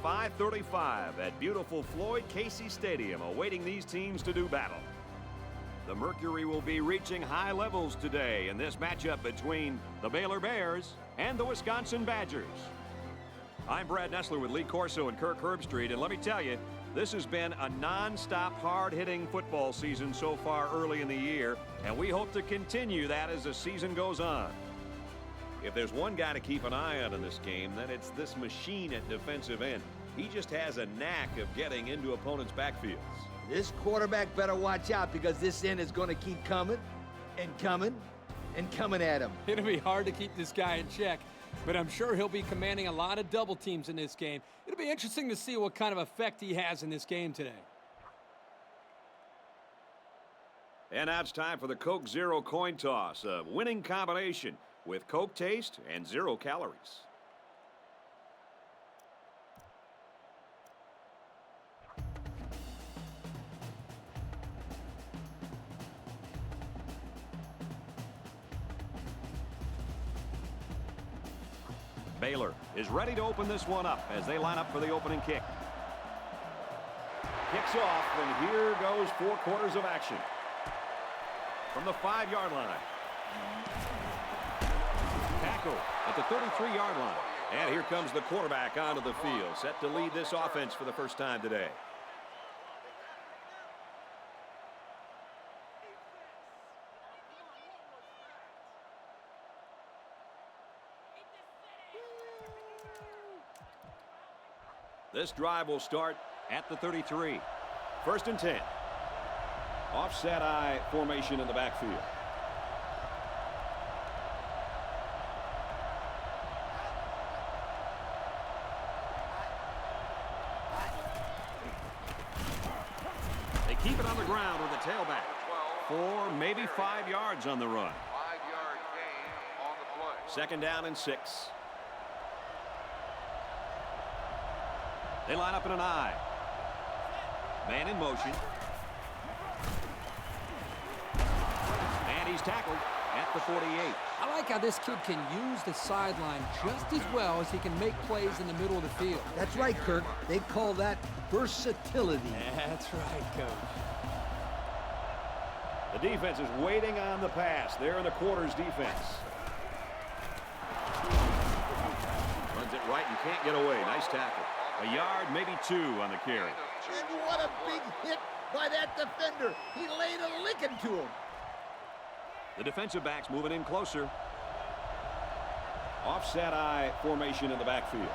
5:35 at beautiful Floyd Casey Stadium, awaiting these teams to do battle. The Mercury will be reaching high levels today in this matchup between the Baylor Bears and the Wisconsin Badgers. I'm Brad Nessler with Lee Corso and Kirk Herbstreit, and let me tell you, this has been a non-stop hard-hitting football season so far early in the year, and we hope to continue that as the season goes on. If there's one guy to keep an eye on in this game, then it's this machine at defensive end. He just has a knack of getting into opponents' backfields. This quarterback better watch out because this end is going to keep coming and coming and coming at him. It'll be hard to keep this guy in check, but I'm sure he'll be commanding a lot of double teams in this game. It'll be interesting to see what kind of effect he has in this game today. And now it's time for the Coke Zero coin toss, a winning combination with Coke taste and 0 calories. Baylor is ready to open this one up as they line up for the opening kick. Kicks off, and here goes 4 quarters of action. From the 5-yard line. Tackle at the 33-yard line. And here comes the quarterback onto the field, set to lead this offense for the first time today. This drive will start at the 33. 1st and 10. Offset I formation in the backfield. They keep it on the ground with the tailback. 4, maybe 5 yards on the run. 5-yard gain on the play. 2nd down and 6. They line up in an I. Man in motion. And he's tackled at the 48. I like how this kid can use the sideline just as well as he can make plays in the middle of the field. That's right, Kirk. They call that versatility. That's right, Coach. The defense is waiting on the pass. They're in the quarters defense. Runs it right and can't get away. Nice tackle. A yard, maybe 2 on the carry. And what a big hit by that defender. He laid a licking to him. The defensive back's moving in closer. Offset I formation in the backfield.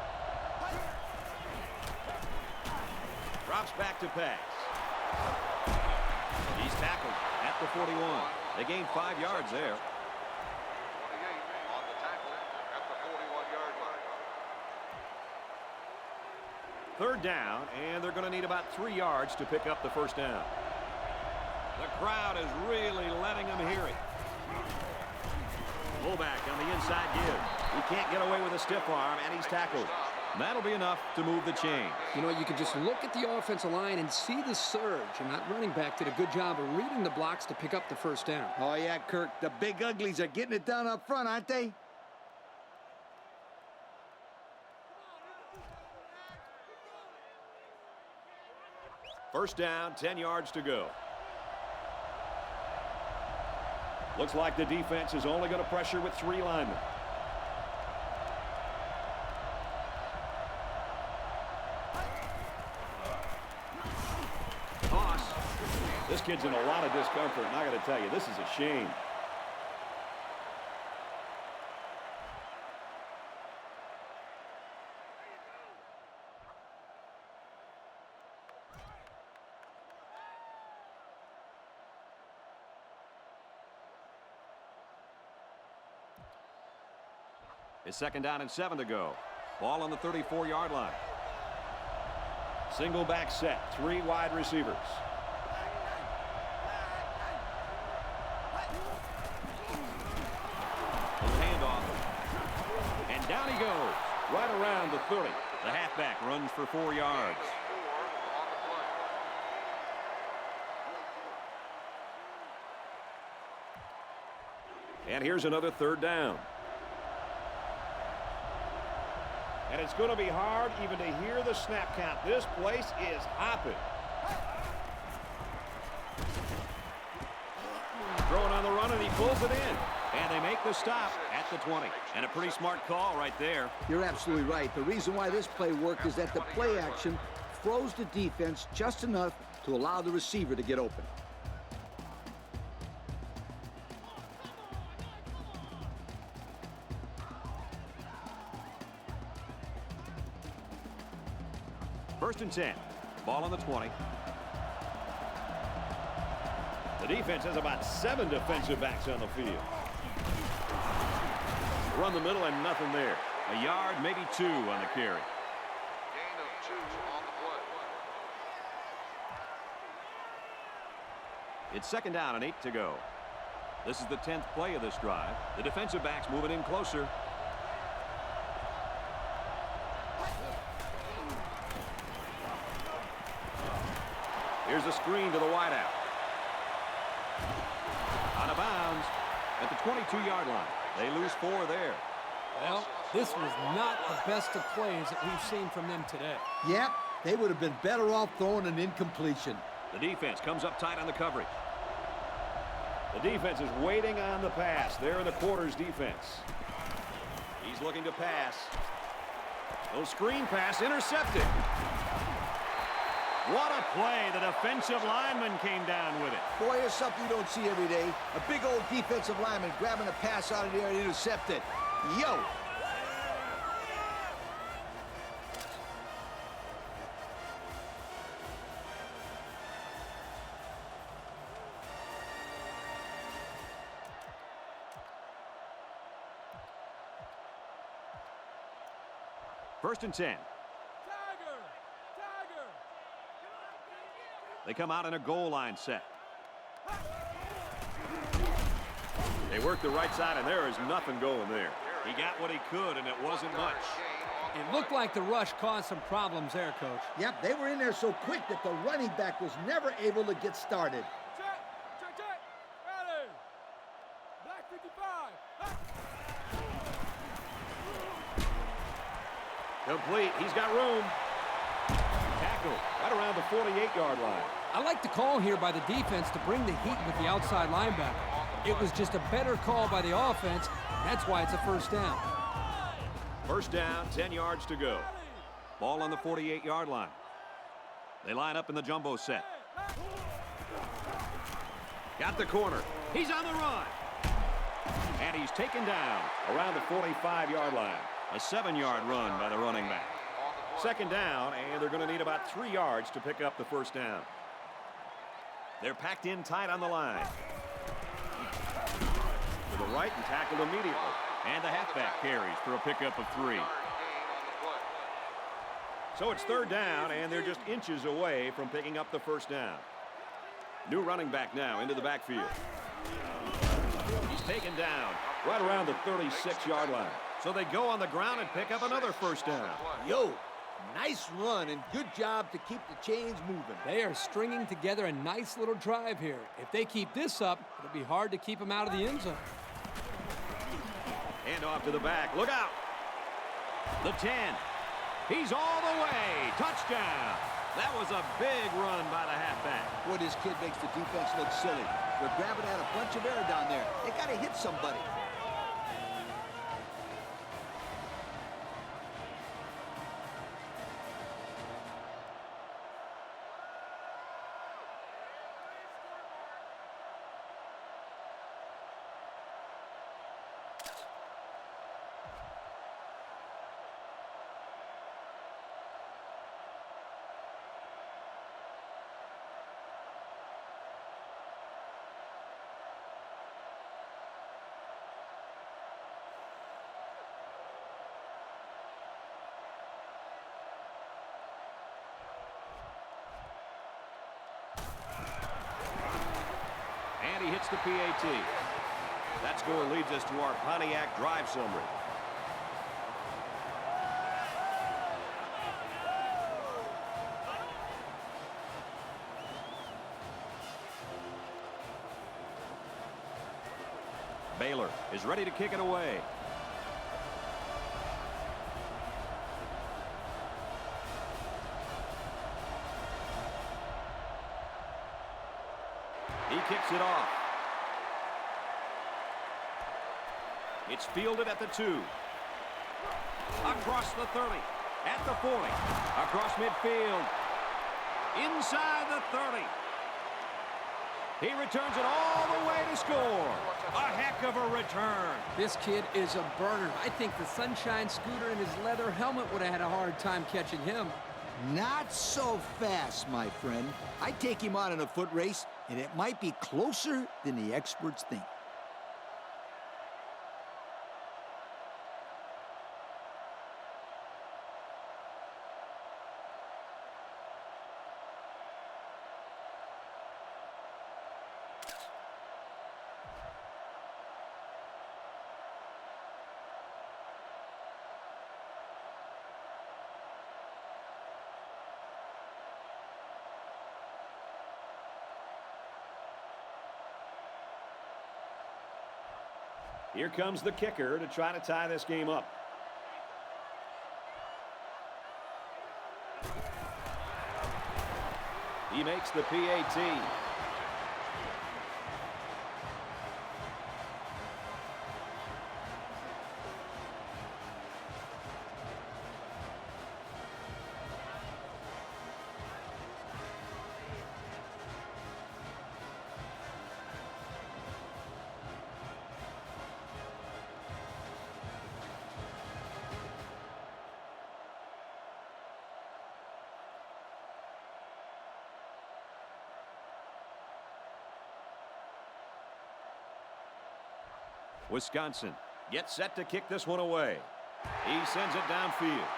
Drops back to pass. He's tackled at the 41. They gain 5 yards there. 28 on the tackle at the 41-yard line. 3rd down, and they're going to need about 3 yards to pick up the 1st down. The crowd is really letting them hear it. Fullback on the inside give. He can't get away with a stiff arm, and he's tackled. That'll be enough to move the chain. You know, you can just look at the offensive line and see the surge, and that running back did a good job of reading the blocks to pick up the 1st down. Oh, yeah, Kirk. The big uglies are getting it done up front, aren't they? First down, 10 yards to go. Looks like the defense is only going to pressure with 3 linemen. Toss. This kid's in a lot of discomfort, and I got to tell you, this is a shame. It's 2nd down and 7 to go. Ball on the 34-yard line. Single back set, 3 wide receivers. Handoff. And down he goes, right around the 30. The halfback runs for 4 yards. And here's another 3rd down. And it's going to be hard even to hear the snap count. This place is hopping. Throwing on the run, and he pulls it in. And they make the stop at the 20. And a pretty smart call right there. You're absolutely right. The reason why this play worked is that the play action froze the defense just enough to allow the receiver to get open. First and 10. Ball on the 20. The defense has about 7 defensive backs on the field. Run the middle and nothing there. A yard, maybe 2 on the carry. Gain of 2 on the play. It's second down and 8 to go. This is the 10th play of this drive. The defensive backs moving in closer. Here's a screen to the wideout. Out of bounds at the 22-yard line. They lose 4 there. Well, this was not the best of plays that we've seen from them today. Yep, they would have been better off throwing an incompletion. The defense comes up tight on the coverage. The defense is waiting on the pass. They're in the quarters defense. He's looking to pass. No screen pass, intercepted. What a play. The defensive lineman came down with it. Boy, here's something you don't see every day. A big old defensive lineman grabbing a pass out of the air and intercept it. Yo! First and 10. They come out in a goal line set. They work the right side, and there is nothing going there. He got what he could, and it wasn't much. It looked like the rush caused some problems there, Coach. Yep, they were in there so quick that the running back was never able to get started. Check. Ready. Black 55. Complete. He's got room. Tackle right around the 48-yard line. I like the call here by the defense to bring the heat with the outside linebacker. It was just a better call by the offense. That's why it's a first down. First down, 10 yards to go. Ball on the 48-yard line. They line up in the jumbo set. Got the corner. He's on the run. And he's taken down around the 45-yard line. A 7-yard run by the running back. Second down, and they're going to need about 3 yards to pick up the first down. They're packed in tight on the line. To the right and tackled immediately. And the halfback carries for a pickup of 3. So it's third down, and they're just inches away from picking up the first down. New running back now into the backfield. He's taken down right around the 36-yard line. So they go on the ground and pick up another first down. Yo, nice run and good job to keep the chains moving. They are stringing together a nice little drive here. If they keep this up, it'll be hard to keep them out of the end zone. Hand off to the back. Look out. The 10. He's all the way. Touchdown. That was a big run by the halfback. Boy, this kid makes the defense look silly. They're grabbing at a bunch of air down there. They got to hit somebody. And he hits the PAT. That score leads us to our Pontiac drive summary. Baylor is ready to kick it away. He kicks it off. It's fielded at the 2. Across the 30. At the 40. Across midfield. Inside the 30. He returns it all the way to score. A heck of a return. This kid is a burner. I think the Sunshine Scooter and his leather helmet would have had a hard time catching him. Not so fast, my friend. I take him on in a foot race, and it might be closer than the experts think. Here comes the kicker to try to tie this game up. He makes the PAT. Wisconsin gets set to kick this one away. He sends it downfield.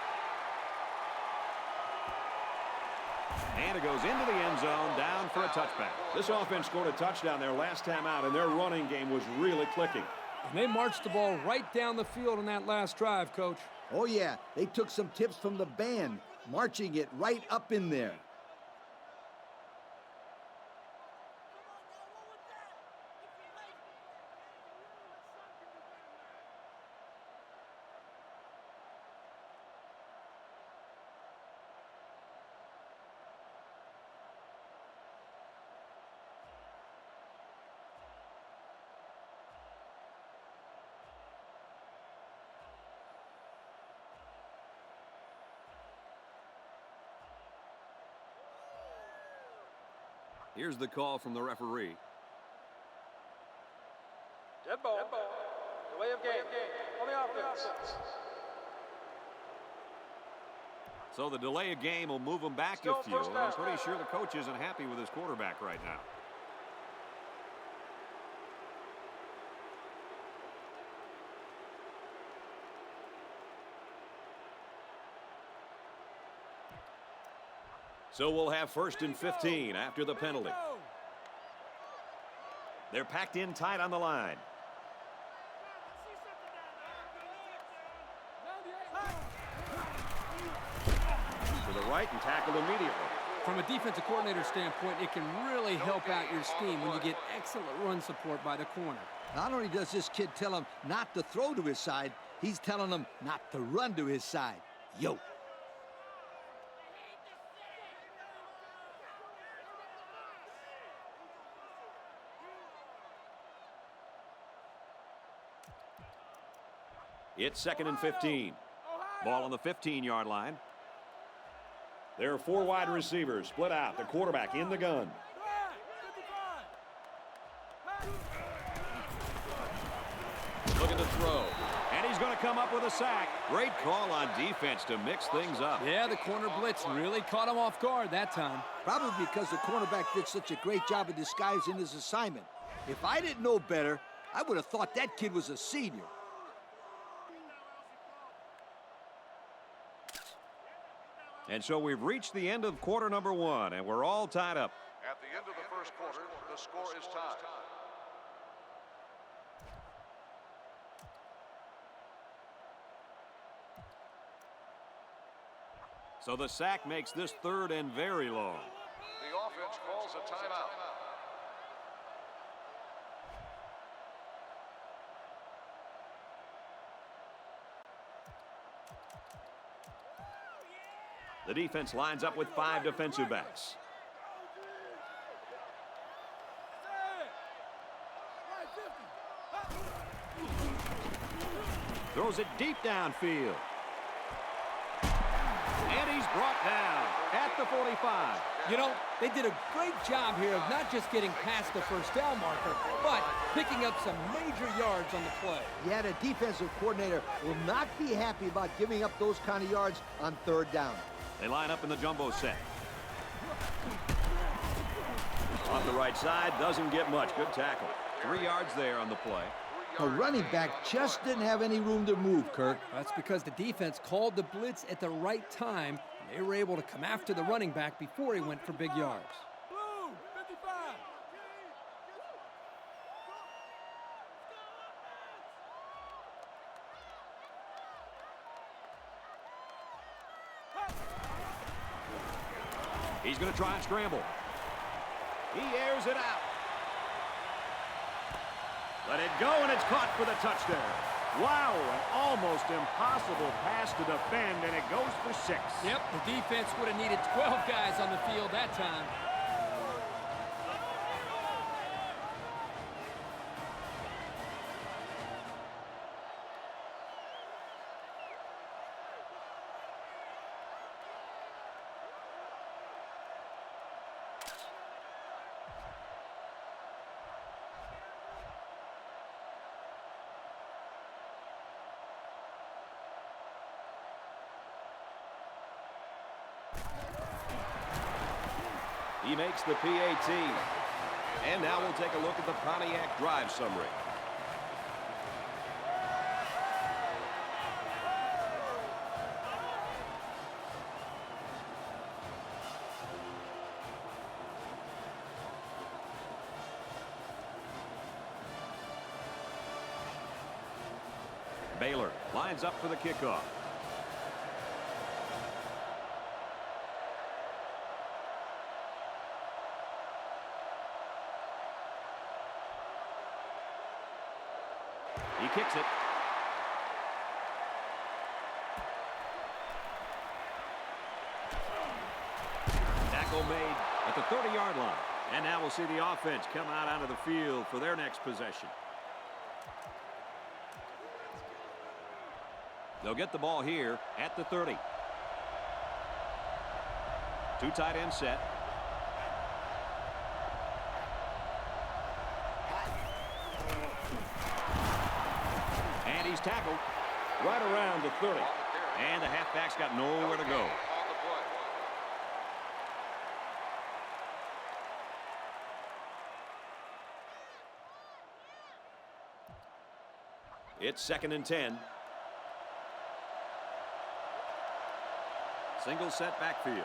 And it goes into the end zone, down for a touchback. This offense scored a touchdown their last time out, and their running game was really clicking. And they marched the ball right down the field on that last drive, Coach. Oh, yeah. They took some tips from the band, marching it right up in there. Here's the call from the referee. Dead ball. Delay of game. On the offense. So the delay of game will move him back a few. And I'm pretty sure the coach isn't happy with his quarterback right now. So we'll have 1st and 15 after the penalty. They're packed in tight on the line. To the right and tackled immediately. From a defensive coordinator standpoint, it can really help out your scheme when you get excellent run support by the corner. Not only does this kid tell him not to throw to his side, he's telling him not to run to his side. Yo. It's 2nd and 15. Ball on the 15-yard line. There are 4 wide receivers split out. The quarterback in the gun. Looking to throw. And he's going to come up with a sack. Great call on defense to mix things up. Yeah, the corner blitz really caught him off guard that time. Probably because the cornerback did such a great job of disguising his assignment. If I didn't know better, I would have thought that kid was a senior. And so we've reached the end of quarter number 1, and we're all tied up. At the end of the first quarter, the score is tied. So the sack makes this 3rd and very long. The offense calls a timeout. The defense lines up with 5 defensive backs. Throws it deep downfield. And he's brought down at the 45. You know, they did a great job here of not just getting past the first down marker, but picking up some major yards on the play. Yeah, the defensive coordinator will not be happy about giving up those kind of yards on third down. They line up in the jumbo set. Off the right side, doesn't get much. Good tackle. 3 yards there on the play. The running back just didn't have any room to move, Kirk. That's because the defense called the blitz at the right time. They were able to come after the running back before he went for big yards. Blue, 55. He's going to try and scramble. He airs it out. Let it go, and it's caught for the touchdown. Wow, an almost impossible pass to defend, and it goes for 6. Yep, the defense would have needed 12 guys on the field that time. He makes the PAT. And now we'll take a look at the Pontiac drive summary. Baylor lines up for the kickoff. He kicks it. Tackle made at the 30-yard line. And now we'll see the offense come out onto the field for their next possession. They'll get the ball here at the 30. 2 tight end set. And he's tackled right around the 30. And the halfback's got nowhere to go. It's 2nd and 10. Single set backfield.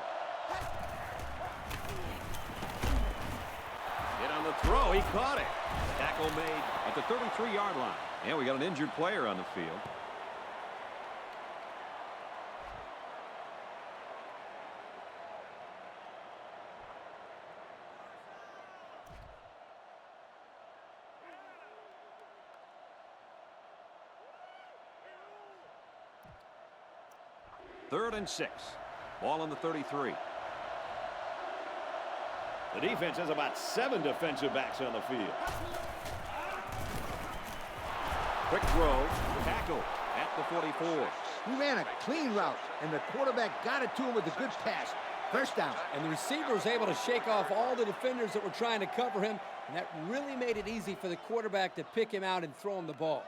Hit on the throw. He caught it. Tackle made at the 33-yard line. And we got an injured player on the field. Third and 6. Ball on the 33. The defense has about 7 defensive backs on the field. Quick throw. Tackle at the 44. He ran a clean route, and the quarterback got it to him with a good pass. First down. And the receiver was able to shake off all the defenders that were trying to cover him, and that really made it easy for the quarterback to pick him out and throw him the ball.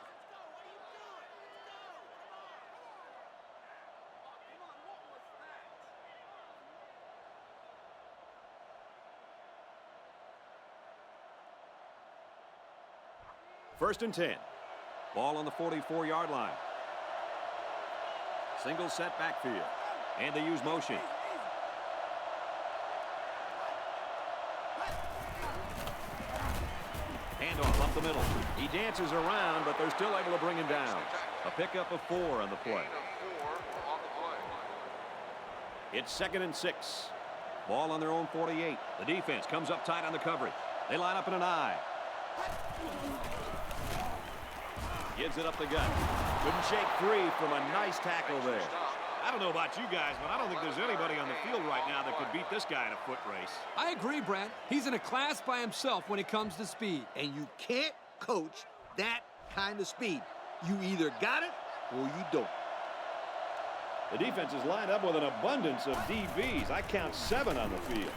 First and 10. Ball on the 44-yard line. Single set backfield. And they use motion. Handoff up the middle. He dances around, but they're still able to bring him down. A pickup of 4 on the play. It's 2nd and 6. Ball on their own 48. The defense comes up tight on the coverage. They line up in an I. Gives it up the gut. Couldn't shake free from a nice tackle there. I don't know about you guys, but I don't think there's anybody on the field right now that could beat this guy in a foot race. I agree, Brent. He's in a class by himself when it comes to speed. And you can't coach that kind of speed. You either got it Oh, you don't. The defense is lined up with an abundance of DBs. I count 7 on the field.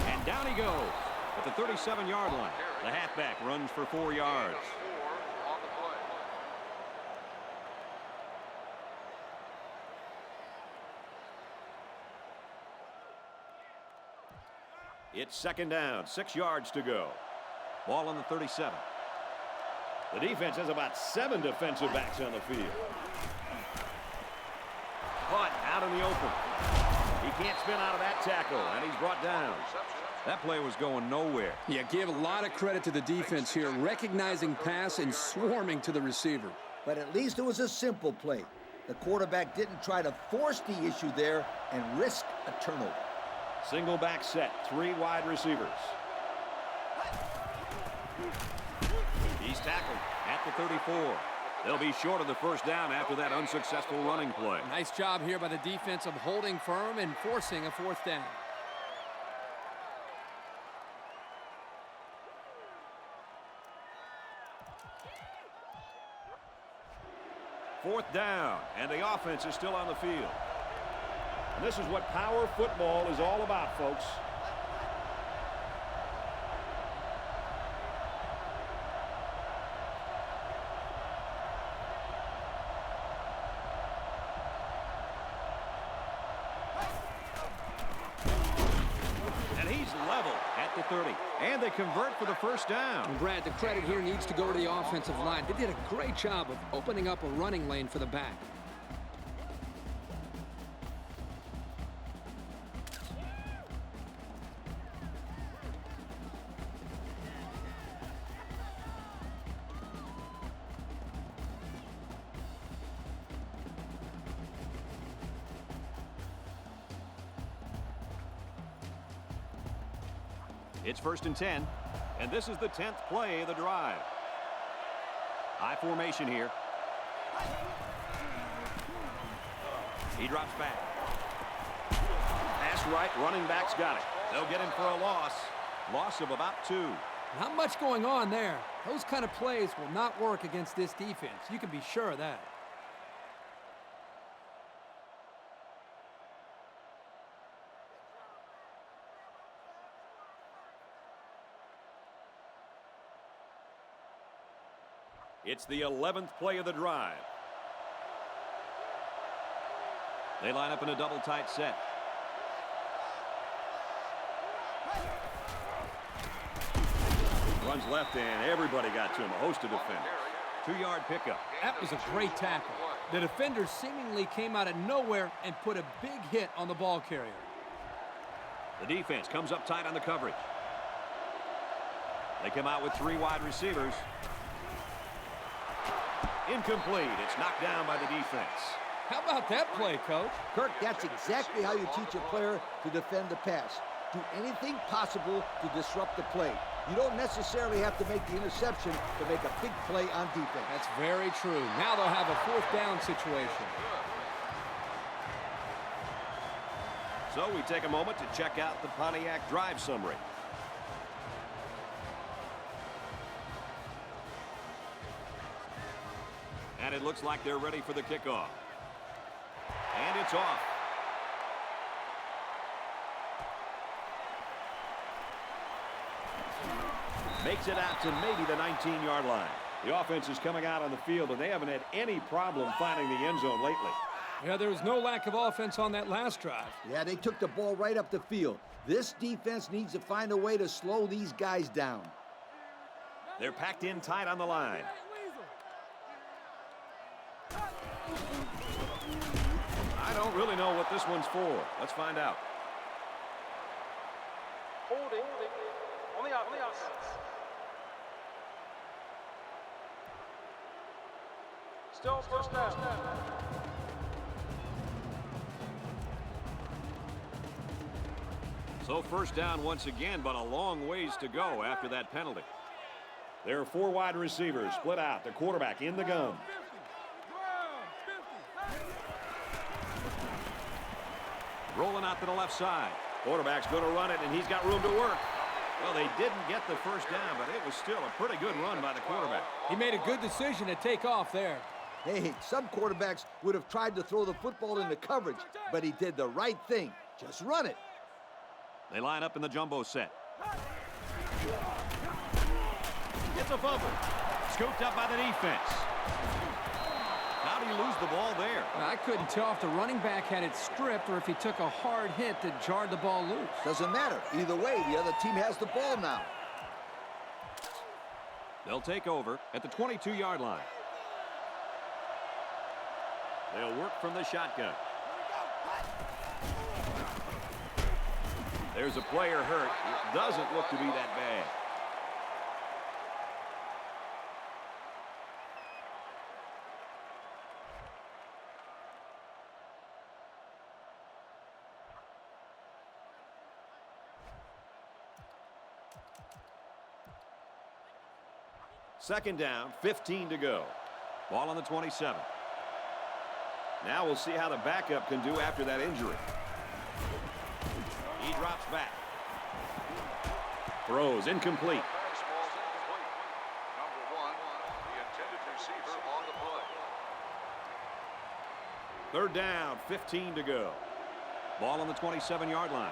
And down he goes at the 37-yard line. The halfback runs for 4 yards. On the play. It's second down, 6 yards to go. Ball on the 37. The defense has about 7 defensive backs on the field. Caught out in the open. He can't spin out of that tackle, and he's brought down. That play was going nowhere. Yeah, give a lot of credit to the defense here, recognizing pass and swarming to the receiver. But at least it was a simple play. The quarterback didn't try to force the issue there and risk a turnover. Single back set, 3 wide receivers. He's tackled at the 34. They'll be short of the first down after that unsuccessful running play. Nice job here by the defense of holding firm and forcing a 4th down. Fourth down, and the offense is still on the field. And this is what power football is all about, folks. And he's level at the 30. And they convert for the first down. And Brad, the credit here needs to go to the offensive line. They did a great job of opening up a running lane for the back. It's 1st and 10, and this is the 10th play of the drive. High formation here. He drops back. Pass right, running back's got it. They'll get him for a loss. Loss of about 2. Not much going on there. Those kind of plays will not work against this defense. You can be sure of that. It's the 11th play of the drive. They line up in a double tight set. Runs left and everybody got to him. A host of defenders. 2-yard pickup. That was a great tackle. The defender seemingly came out of nowhere and put a big hit on the ball carrier. The defense comes up tight on the coverage. They come out with 3 wide receivers. Incomplete. It's knocked down by the defense. How about that play, Coach? Kirk, that's exactly how you teach a player to defend the pass. Do anything possible to disrupt the play. You don't necessarily have to make the interception to make a big play on defense. That's very true. Now they'll have a 4th down situation. So we take a moment to check out the Pontiac drive summary. And it looks like they're ready for the kickoff. And it's off. Makes it out to maybe the 19-yard line. The offense is coming out on the field, and they haven't had any problem finding the end zone lately. Yeah, there was no lack of offense on that last drive. Yeah, they took the ball right up the field. This defense needs to find a way to slow these guys down. They're packed in tight on the line. I don't really know what this one's for. Let's find out. Holding on the outside. Still 1st down. So 1st down once again, but a long ways to go after that penalty. There are 4 wide receivers split out. The quarterback in the gun. Rolling out to the left side. Quarterback's going to run it, and he's got room to work. Well, they didn't get the 1st down, but it was still a pretty good run by the quarterback. He made a good decision to take off there. Hey, some quarterbacks would have tried to throw the football into coverage, but he did the right thing. Just run it. They line up in the jumbo set. It's a fumble. Scooped up by the defense. How did he lose the ball there? I couldn't tell if the running back had it stripped or if he took a hard hit that jarred the ball loose. Doesn't matter. Either way, the other team has the ball now. They'll take over at the 22-yard line. They'll work from the shotgun. There's a player hurt. It doesn't look to be that bad. Second down, 15 to go. Ball on the 27. Now we'll see how the backup can do after that injury. He drops back. Throws incomplete. Fastball's incomplete. Number 1, the intended receiver on the play. Third down, 15 to go. Ball on the 27-yard line.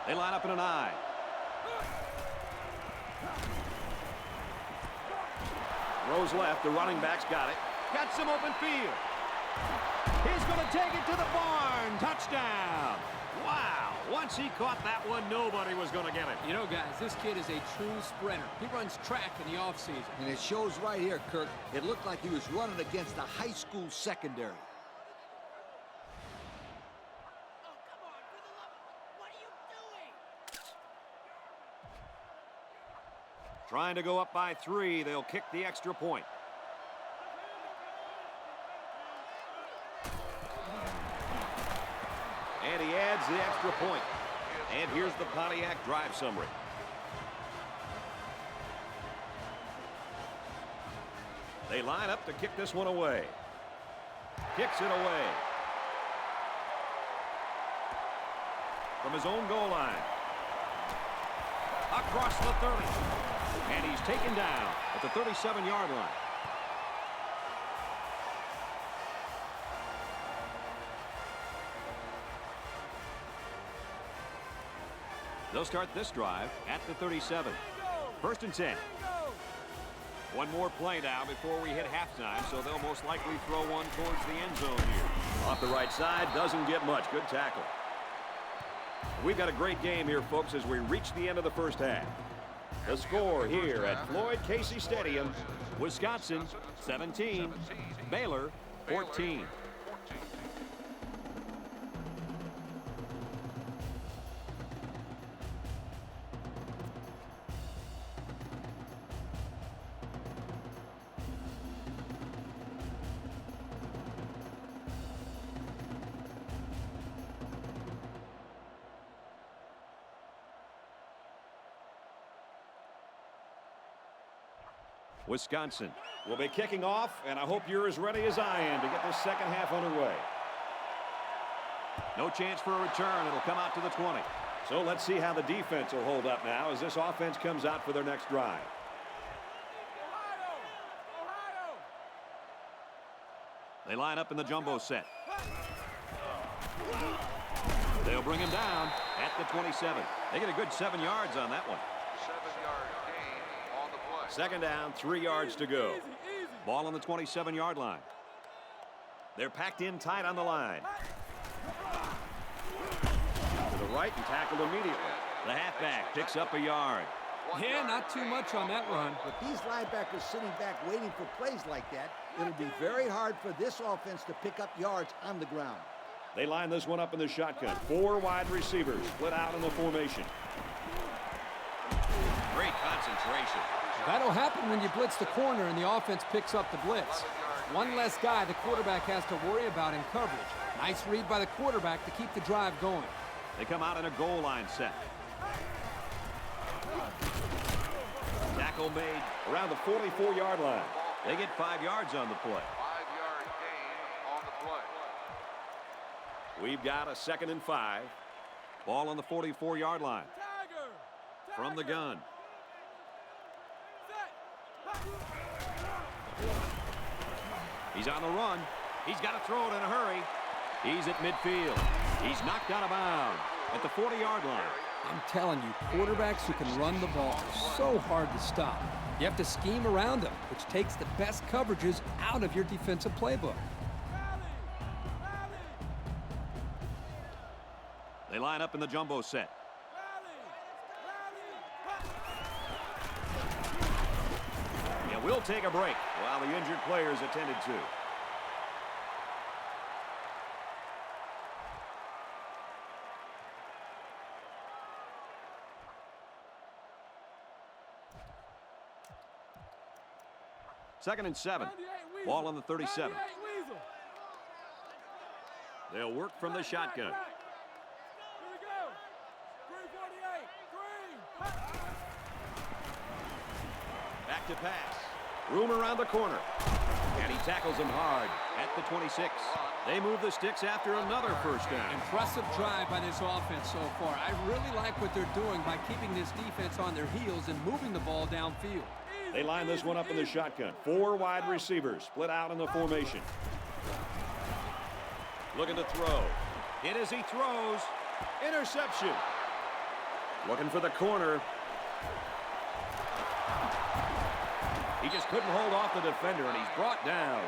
They line up in an I. Throws left. The running back's got it. Got some open field. He's going to take it to the barn. Touchdown. Wow. Once he caught that one, nobody was going to get it. You know, guys, this kid is a true sprinter. He runs track in the offseason. And it shows right here, Kirk. It looked like he was running against the high school secondary. Trying to go up by 3. They'll kick the extra point. And he adds the extra point. And here's the Pontiac drive summary. They line up to kick this one away. Kicks it away. From his own goal line. Across the 30. And he's taken down at the 37-yard line. They'll start this drive at the 37. First and 10. One more play now before we hit halftime, so they'll most likely throw one towards the end zone here. Off the right side, doesn't get much. Good tackle. We've got a great game here, folks, as we reach the end of the first half. The score here at Floyd Casey Stadium, Wisconsin 17, Baylor 14. Wisconsin will be kicking off, and I hope you're as ready as I am to get this second half underway. No chance for a return. It'll come out to the 20. So let's see how the defense will hold up now as this offense comes out for their next drive. They line up in the jumbo set. They'll bring him down at the 27. They get a good 7 yards on that one. 7-yard gain on the play. Second down, 3 yards to go. Ball on the 27-yard line. They're packed in tight on the line. To the right and tackled immediately. The halfback picks up a yard. Yeah, not too much on that run. With these linebackers sitting back waiting for plays like that, it'll be very hard for this offense to pick up yards on the ground. They line this one up in the shotgun. 4 wide receivers split out in the formation. Great concentration. That'll happen when you blitz the corner and the offense picks up the blitz. One less guy the quarterback has to worry about in coverage. Nice read by the quarterback to keep the drive going. They come out in a goal line set. Tackle made around the 44-yard line. They get 5 yards on the play. 5-yard gain on the play. We've got a 2nd and 5. Ball on the 44-yard line. From the gun. He's on the run. He's got to throw it in a hurry. He's at midfield. He's knocked out of bounds at the 40-yard line. I'm telling you, quarterbacks who can run the ball are so hard to stop. You have to scheme around them, which takes the best coverages out of your defensive playbook. They line up in the jumbo set. Yeah, we'll take a break while the injured players attended to. Second and 7. Ball on the 37. They'll work from the shotgun. Back to pass. Room around the corner. And he tackles him hard at the 26. They move the sticks after another first down. Impressive drive by this offense so far. I really like what they're doing by keeping this defense on their heels and moving the ball downfield. They line this one up in the shotgun. 4 wide receivers split out in the formation. Looking to throw. Hit as he throws. Interception. Looking for the corner. He just couldn't hold off the defender, and he's brought down.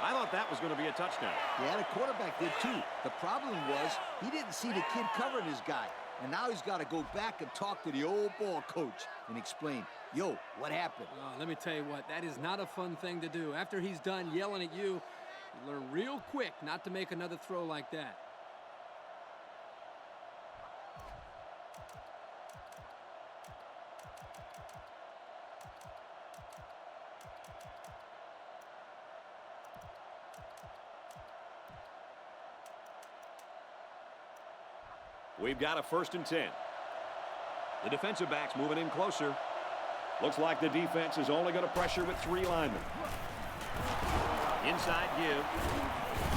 I thought that was going to be a touchdown. Yeah, the quarterback did too. The problem was he didn't see the kid covering his guy. And now he's got to go back and talk to the old ball coach and explain, yo, what happened? Let me tell you what, that is not a fun thing to do. After he's done yelling at you, you learn real quick not to make another throw like that. We've got a 1st and 10. The defensive back's moving in closer. Looks like the defense is only going to pressure with 3 linemen. Inside give.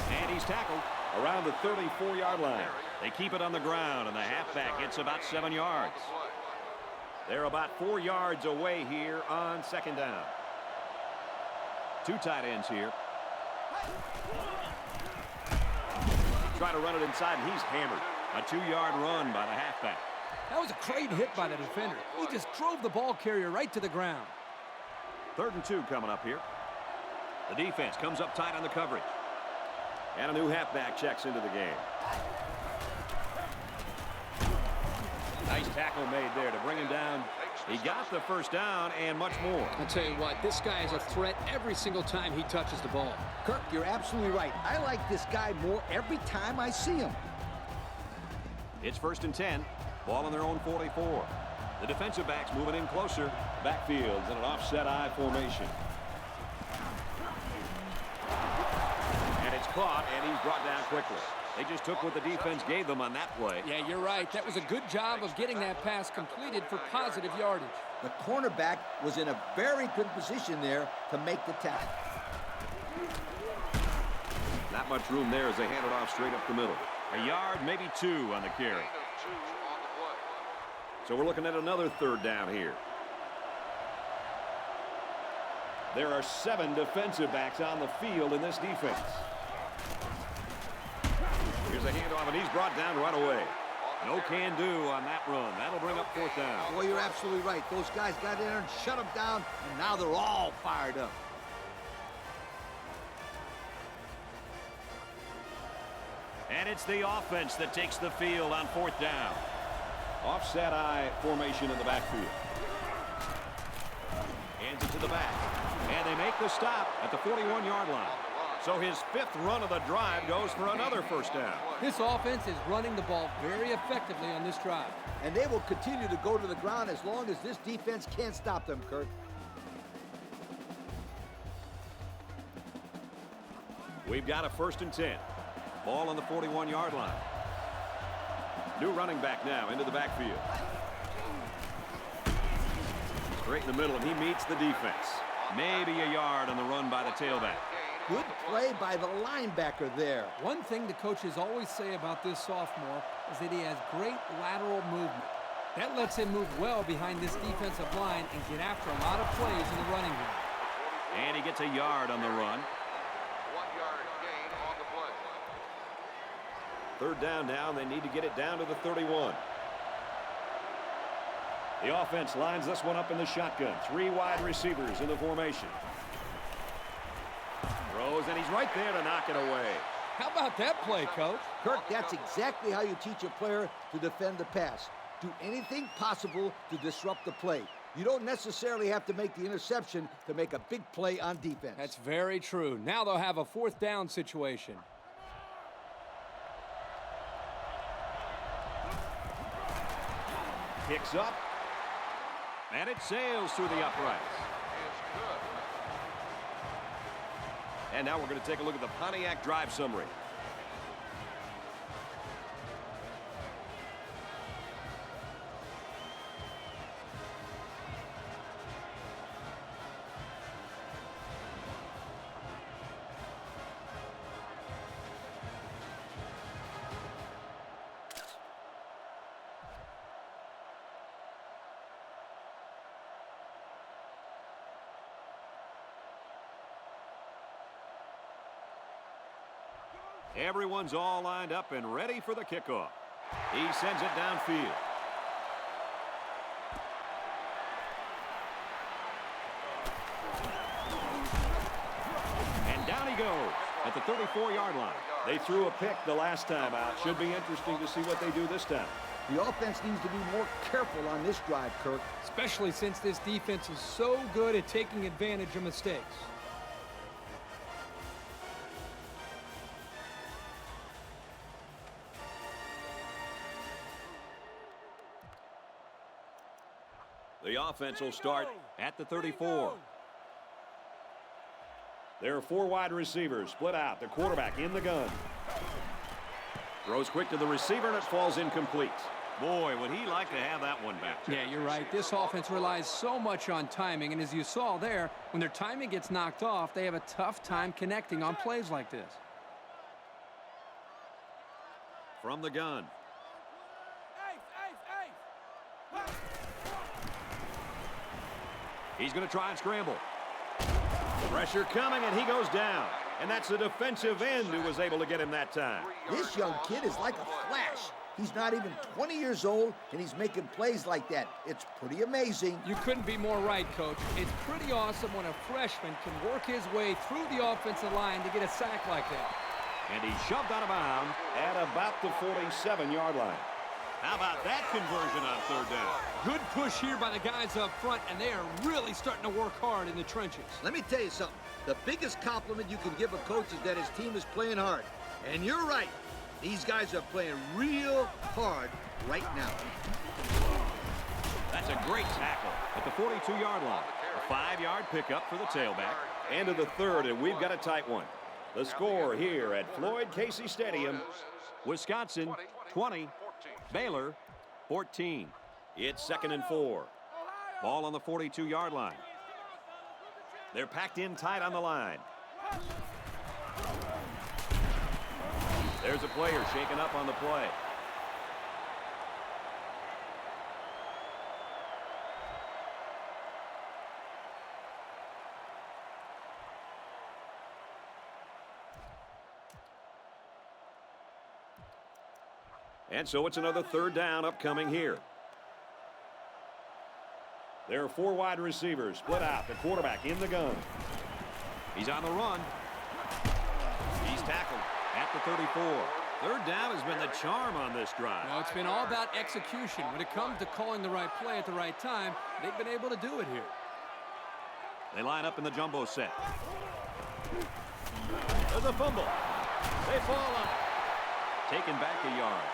And he's tackled around the 34-yard line. They keep it on the ground, and the halfback gets about 7 yards. They're about 4 yards away here on 2nd down. 2 tight ends here. Try to run it inside, and he's hammered. A 2-yard run by the halfback. That was a great hit by the defender. He just drove the ball carrier right to the ground. 3rd and 2 coming up here. The defense comes up tight on the coverage. And a new halfback checks into the game. Nice tackle made there to bring him down. He got the 1st down and much more. I'll tell you what, this guy is a threat every single time he touches the ball. Kirk, you're absolutely right. I like this guy more every time I see him. It's 1st and 10. Ball on their own 44. The defensive back's moving in closer. Backfields in an offset I formation. And it's caught, and he's brought down quickly. They just took what the defense gave them on that play. Yeah, you're right. That was a good job of getting that pass completed for positive yardage. The cornerback was in a very good position there to make the tackle. Not much room there as they hand it off straight up the middle. A yard, maybe 2 on the carry. So we're looking at another 3rd down here. There are 7 defensive backs on the field in this defense. Here's a handoff, and he's brought down right away. No can do on that run. That'll bring up 4th down. Boy, you're absolutely right. Those guys got in there and shut them down, and now they're all fired up. And it's the offense that takes the field on 4th down. Offset I formation in the backfield. Hands it to the back. And they make the stop at the 41-yard line. So his 5th run of the drive goes for another 1st down. This offense is running the ball very effectively on this drive. And they will continue to go to the ground as long as this defense can't stop them, Kirk. We've got a 1st and 10. Ball on the 41-yard line. New running back now into the backfield. Straight in the middle, and he meets the defense. Maybe a yard on the run by the tailback. Good play by the linebacker there. One thing the coaches always say about this sophomore is that he has great lateral movement. That lets him move well behind this defensive line and get after a lot of plays in the running game. And he gets a yard on the run. Third down now, and they need to get it down to the 31. The offense lines this one up in the shotgun. 3 wide receivers in the formation. Throws, and he's right there to knock it away. How about that play, Coach? Kirk, that's exactly how you teach a player to defend the pass. Do anything possible to disrupt the play. You don't necessarily have to make the interception to make a big play on defense. That's very true. Now they'll have a 4th down situation. Kicks up, and it sails through the uprights. And now we're going to take a look at the Pontiac drive summary. Everyone's all lined up and ready for the kickoff. He sends it downfield. And down he goes at the 34-yard line. They threw a pick the last time out. Should be interesting to see what they do this time. The offense needs to be more careful on this drive, Kirk. Especially since this defense is so good at taking advantage of mistakes. The offense will start at the 34. There are 4 wide receivers split out. The quarterback in the gun. Throws quick to the receiver, and it falls incomplete. Boy, would he like to have that one back. Yeah, you're right. This offense relies so much on timing, and as you saw there, when their timing gets knocked off, they have a tough time connecting on plays like this. From the gun. He's going to try and scramble. Pressure coming, and he goes down. And that's the defensive end who was able to get him that time. This young kid is like a flash. He's not even 20 years old, and he's making plays like that. It's pretty amazing. You couldn't be more right, Coach. It's pretty awesome when a freshman can work his way through the offensive line to get a sack like that. And he's shoved out of bounds at about the 47-yard line. How about that conversion on third down? Good push here by the guys up front, and they are really starting to work hard in the trenches. Let me tell you something. The biggest compliment you can give a coach is that his team is playing hard. And you're right. These guys are playing real hard right now. That's a great tackle at the 42-yard line. A 5-yard pickup for the tailback. And to the third, and we've got a tight one. The score here at Floyd Casey Stadium, Wisconsin 20, Baylor 14. It's 2nd and 4. Ball on the 42-yard line. They're packed in tight on the line. There's a player shaken up on the play. And so it's another third down upcoming here. There are 4 wide receivers split out. The quarterback in the gun. He's on the run. He's tackled at the 34. Third down has been the charm on this drive. Well, it's been all about execution. When it comes to calling the right play at the right time, they've been able to do it here. They line up in the jumbo set. There's a fumble. They fall on it. Taken back a yard.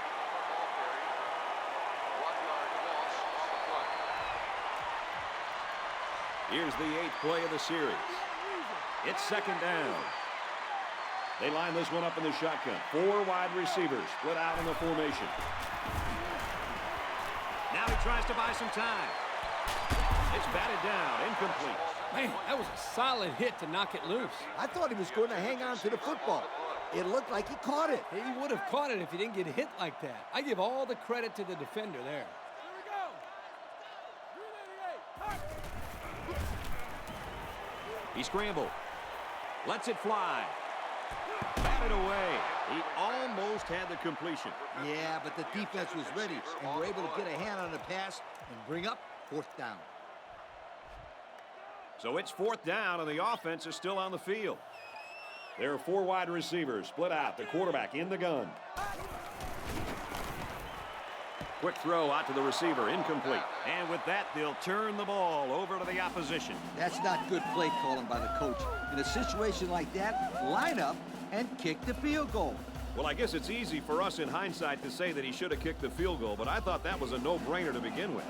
Here's the 8th play of the series. It's 2nd down. They line this one up in the shotgun. 4 wide receivers split out in the formation. Now he tries to buy some time. It's batted down, incomplete. Man, that was a solid hit to knock it loose. I thought he was going to hang on to the football. It looked like he caught it. He would have caught it if he didn't get hit like that. I give all the credit to the defender there. He scrambled. Lets it fly. Batted away. He almost had the completion. Yeah, but the defense was ready and were able to get a hand on the pass and bring up 4th down. So it's 4th down, and the offense is still on the field. There are 4 wide receivers split out. The quarterback in the gun. Quick throw out to the receiver, incomplete. And with that, they'll turn the ball over to the opposition. That's not good play calling by the coach. In a situation like that, line up and kick the field goal. Well, I guess it's easy for us in hindsight to say that he should have kicked the field goal, but I thought that was a no-brainer to begin with.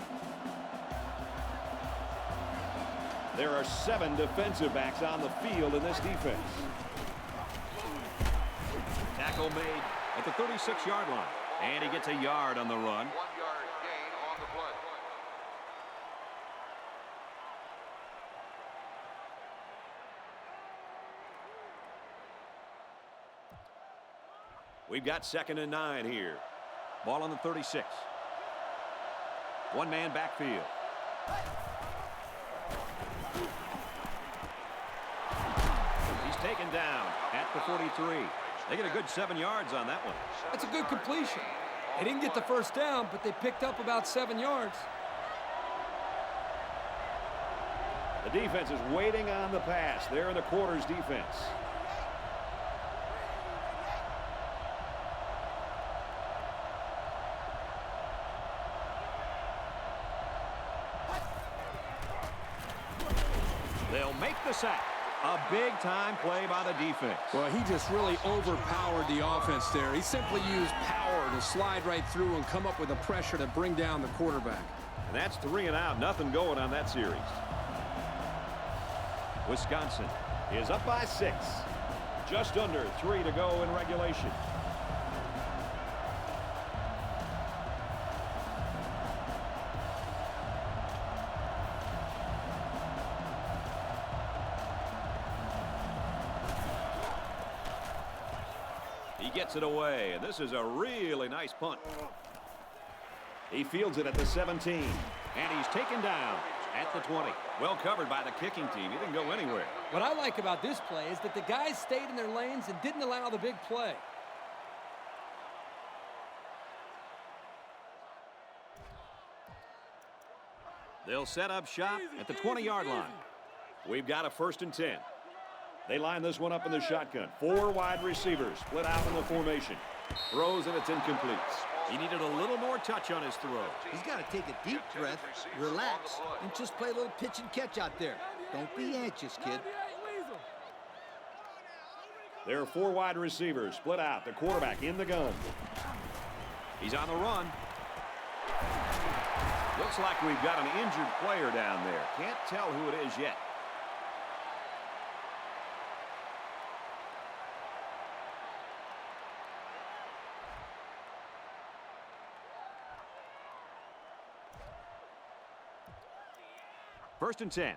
There are 7 defensive backs on the field in this defense. Tackle made at the 36-yard line. And he gets a yard on the run. 1 yard gain on the play. We've got 2nd and 9 here. Ball on the 36. 1-man backfield. He's taken down at the 43. They get a good 7 yards on that one. That's a good completion. They didn't get the 1st down, but they picked up about 7 yards. The defense is waiting on the pass. They're in the quarters defense. They'll make the sack. A big-time play by the defense. Well, he just really overpowered the offense there. He simply used power to slide right through and come up with the pressure to bring down the quarterback. And that's 3 and out. Nothing going on that series. Wisconsin is up by 6. Just under 3 to go in regulation. He gets it away, and this is a really nice punt. He fields it at the 17, and he's taken down at the 20. Well covered by the kicking team. He didn't go anywhere. What I like about this play is that the guys stayed in their lanes and didn't allow the big play. They'll set up shop at the 20-yard line. We've got a 1st and 10. They line this one up in the shotgun. 4 wide receivers split out in the formation. Throws, and it's incomplete. He needed a little more touch on his throw. He's got to take a deep breath, relax, and just play a little pitch and catch out there. Don't be anxious, kid. There are 4 wide receivers split out. The quarterback in the gun. He's on the run. Looks like we've got an injured player down there. Can't tell who it is yet. First and 10.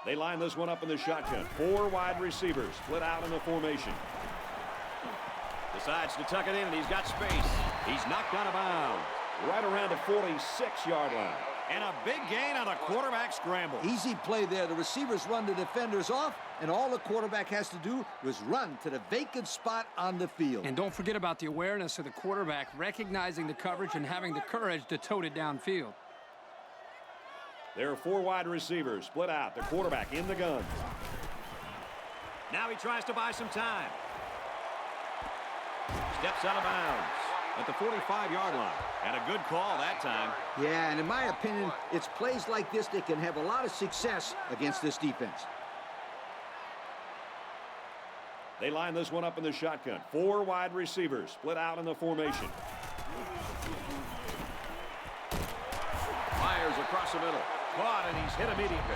They line this one up in the shotgun. 4 wide receivers split out in the formation. Decides to tuck it in, and he's got space. He's knocked out of bounds right around the 46-yard line. And a big gain on a quarterback scramble. Easy play there. The receivers run the defenders off, and all the quarterback has to do was run to the vacant spot on the field. And don't forget about the awareness of the quarterback, recognizing the coverage and having the courage to tote it downfield. There are 4 wide receivers split out. The quarterback in the gun. Now he tries to buy some time. Steps out of bounds at the 45-yard line. And a good call that time. Yeah, and in my opinion, it's plays like this that can have a lot of success against this defense. They line this one up in the shotgun. 4 wide receivers split out in the formation. Fires across the middle. Caught, and he's hit immediately.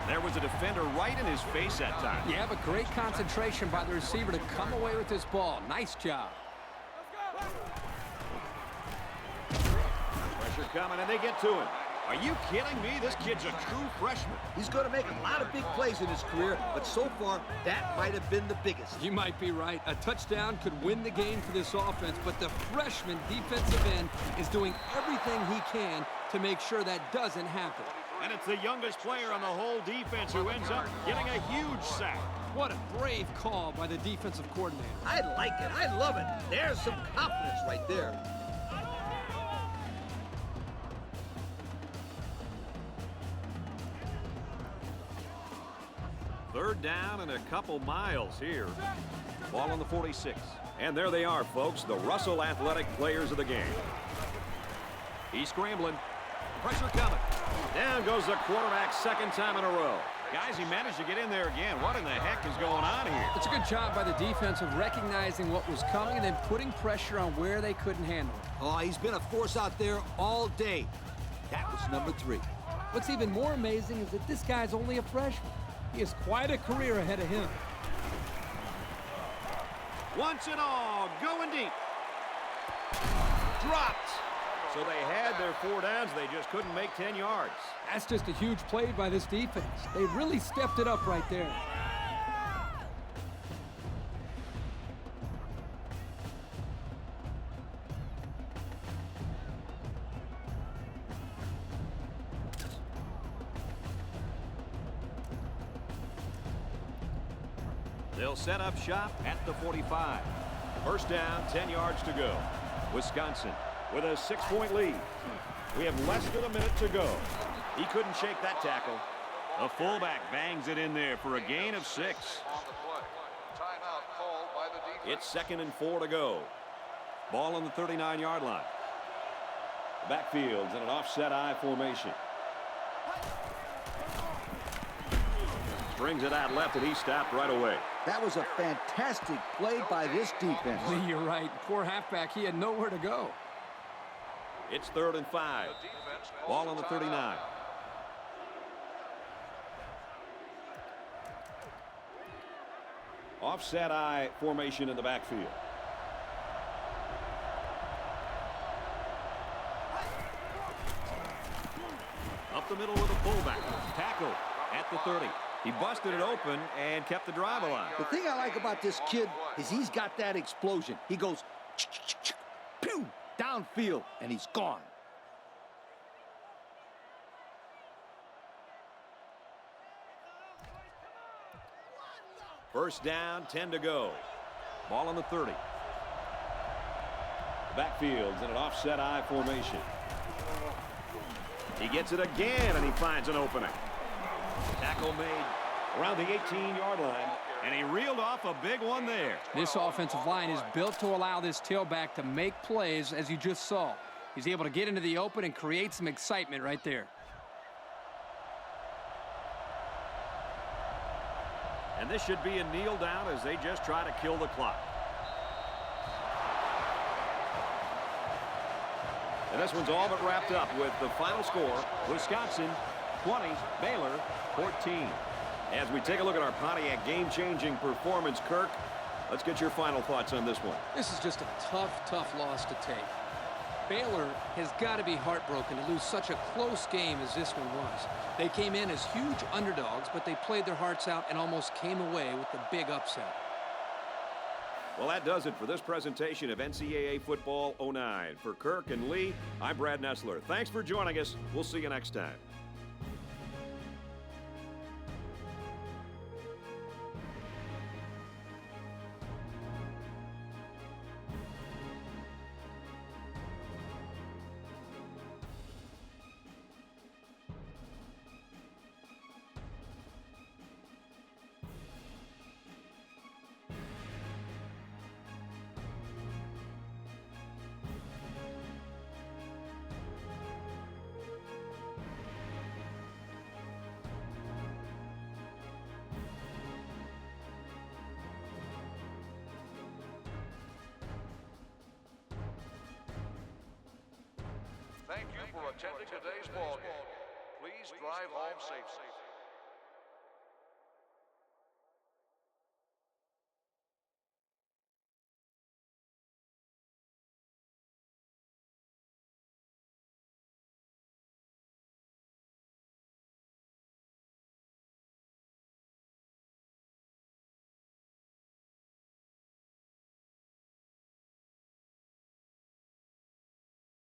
There was a defender right in his face that time. Yeah, but great concentration by the receiver to come away with this ball. Nice job. Pressure coming, and they get to him. Are you kidding me? This kid's a true freshman. He's going to make a lot of big plays in his career, but so far, that might have been the biggest. You might be right. A touchdown could win the game for this offense, but the freshman defensive end is doing everything he can to make sure that doesn't happen. And it's the youngest player on the whole defense who ends up getting a huge sack. What a brave call by the defensive coordinator. I like it. I love it. There's some confidence right there. Third down and a couple miles here. Ball on the 46. And there they are, folks, the Russell Athletic players of the game. He's scrambling. Pressure coming. Down goes the quarterback second time in a row. Guys, he managed to get in there again. What in the heck is going on here? It's a good job by the defense of recognizing what was coming and then putting pressure on where they couldn't handle it. Oh, he's been a force out there all day. That was number 3. What's even more amazing is that this guy's only a freshman. He has quite a career ahead of him. Wants it all. Going deep. Dropped. So they had their 4 downs. They just couldn't make 10 yards. That's just a huge play by this defense. They really stepped it up right there. They'll set up shop at the 45. First down, 10 yards to go. Wisconsin with a 6-point lead. We have less than a minute to go. He couldn't shake that tackle. The fullback bangs it in there for a gain of 6. It's 2nd and 4 to go. Ball on the 39-yard line. The backfield's in an offset I formation. Brings it out left, and he stopped right away. That was a fantastic play by this defense. You're right. Poor halfback. He had nowhere to go. It's 3rd and 5. Ball on the 39. Offset I formation in the backfield. Up the middle with a fullback. Tackle at the 30. He busted it open and kept the drive alive. The thing I like about this kid is he's got that explosion. He goes, pew, downfield, and he's gone. First down, 10 to go. Ball on the 30. Backfield's in an offset I formation. He gets it again, and he finds an opening. Tackle made around the 18-yard line, and he reeled off a big one there. This offensive line is built to allow this tailback to make plays, as you just saw. He's able to get into the open and create some excitement right there. And this should be a kneel down as they just try to kill the clock. And this one's all but wrapped up with the final score, Wisconsin 20, Baylor 14. As we take a look at our Pontiac game-changing performance, Kirk, let's get your final thoughts on this one. This is just a tough loss to take. Baylor has got to be heartbroken to lose such a close game as this one was. They came in as huge underdogs, but they played their hearts out and almost came away with the big upset. Well, that does it for this presentation of NCAA Football 09. For Kirk and Lee, I'm Brad Nessler. Thanks for joining us. We'll see you next time. Thank you for attending today's ball game. Please drive home safely.